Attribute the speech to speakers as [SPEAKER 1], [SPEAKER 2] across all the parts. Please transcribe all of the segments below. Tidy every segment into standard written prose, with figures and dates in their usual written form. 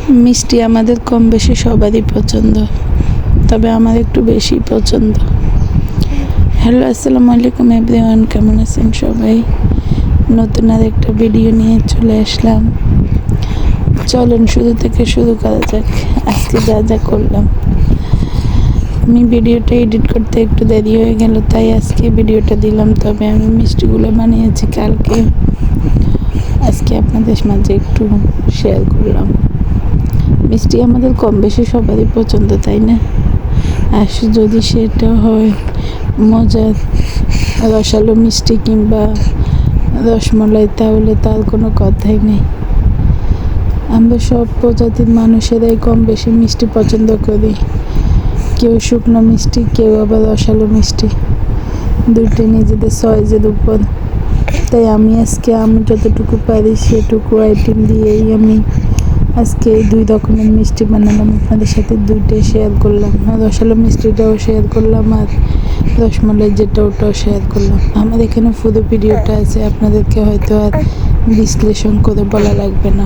[SPEAKER 1] মিষ্টি আমাদের কম বেশি সবারই পছন্দ, তবে আমার একটু বেশি পছন্দ। হ্যালো, আসসালামু আলাইকুম এভরিওয়ান, কেমন আছেন সবাই? নতুন আর একটা ভিডিও নিয়ে চলে আসলাম। চলেন শুরু থেকে শুরু করা যাক। আজকে যা যা করলাম, আমি ভিডিওটা এডিট করতে একটু দেরি হয়ে গেল, তাই আজকে ভিডিওটা দিলাম। তবে আমি মিষ্টিগুলো বানিয়েছি কালকে, আজকে আপনাদের মাঝে একটু শেয়ার করলাম। মিষ্টি আমাদের কম বেশি সবারই পছন্দ, তাই না? আর যদি সেটা হয় মজার রসালো মিষ্টি কিংবা রসমলাই, তাহলে তার কোনো কথাই নেই। আমরা সব প্রজাতির মানুষেরাই কম বেশি মিষ্টি পছন্দ করি। কেউ শুকনো মিষ্টি, কেউ আবার রসালো মিষ্টি, দুইটা নিজেদের চয়েসের উপর। তাই আমি যতটুকু পারি সেটুকু আইটেম দিয়েই আমি আজকে 2 রকমের মিষ্টি বানালাম। আপনাদের সাথে দুইটাই শেয়ার করলাম, রসালো মিষ্টিটাও শেয়ার করলাম আর রসমলাই যেটা ওটাও শেয়ার করলাম। আমার এখানে পুরো ভিডিওটা আছে, আপনাদেরকে হয়তো আর বিশ্লেষণ করে বলা লাগবে না।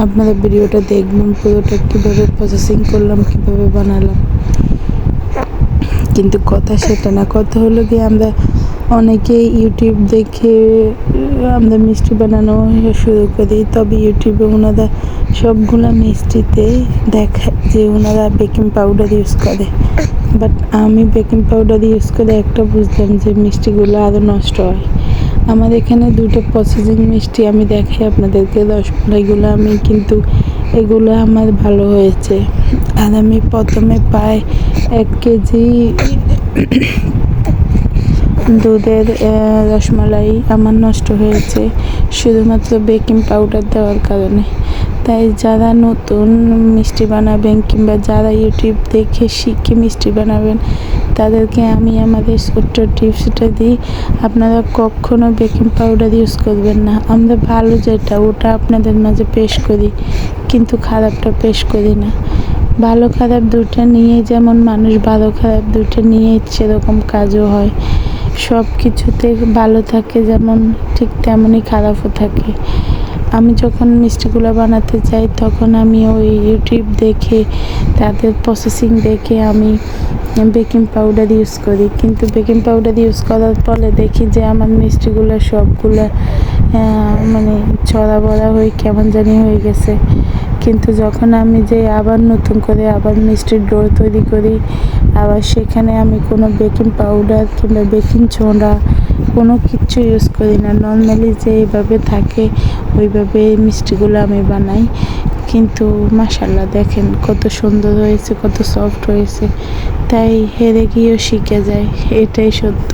[SPEAKER 1] আপনারা ভিডিওটা দেখবেন পুরোটা, কীভাবে প্রসেসিং করলাম, কীভাবে বানালাম। কিন্তু কথা সেটা না, কথা হলো কি, আমরা অনেকে ইউটিউব দেখে আমরা মিষ্টি বানানো শুরু করি। তবে ইউটিউবে ওনারা সবগুলো মিষ্টিতে দেখায় যে ওনারা বেকিং পাউডার ইউজ করে, বাট আমি বেকিং পাউডার ইউজ করে একটা বুঝলাম যে মিষ্টিগুলো আরও নষ্ট হয়। আমার এখানে 2টো প্রসেসিং মিষ্টি আমি দেখাই আপনাদেরকে, রসমালাইগুলো আমি কিন্তু এগুলো আমার ভালো হয়েছে। আর আমি প্রথমে প্রায় 1 কেজি দুধের রসমালাই আমার নষ্ট হয়েছে শুধুমাত্র বেকিং পাউডার দেওয়ার কারণে। তাই যারা নতুন মিষ্টি বানাবেন কিংবা যারা ইউটিউব দেখে শিখে মিষ্টি বানাবেন, তাদেরকে আমি আমাদের ছোট্ট টিপসটা দিই, আপনারা কখনও বেকিং পাউডার ইউজ করবেন না। আমরা ভালো যেটা ওটা আপনাদের মাঝে পেশ করি, কিন্তু খারাপটা পেশ করি না। ভালো খারাপ দুটো নিয়ে, যেমন মানুষ ভালো খারাপ দুটো নিয়ে সেরকম কাজও হয়। সব কিছুতে ভালো থাকে যেমন, ঠিক তেমনই খারাপও থাকে। আমি যখন মিষ্টিগুলো বানাতে যাই তখন আমি ওই ইউটিউব দেখে, তাদের প্রসেসিং দেখে আমি বেকিং পাউডার ইউজ করি। কিন্তু বেকিং পাউডার ইউজ করার পরে দেখি যে আমার মিষ্টিগুলো সবগুলো মানে ছড়া বড়া হয়ে কেমন জানি হয়ে গেছে। কিন্তু যখন আমি যে আবার নতুন করে আবার মিষ্টির ডো তৈরি করি, আবার সেখানে আমি কোনো বেকিং পাউডার কিংবা বেকিং সোডা কোনো কিচ্ছু ইউজ করি না। নর্মালি যেভাবে থাকে ওইভাবে মিষ্টিগুলো আমি বানাই। কিন্তু মাশাআল্লাহ দেখেন কত সুন্দর হয়েছে, কত সফট হয়েছে। তাই হেরে গিয়েও শিখে যায়, এটাই সত্য।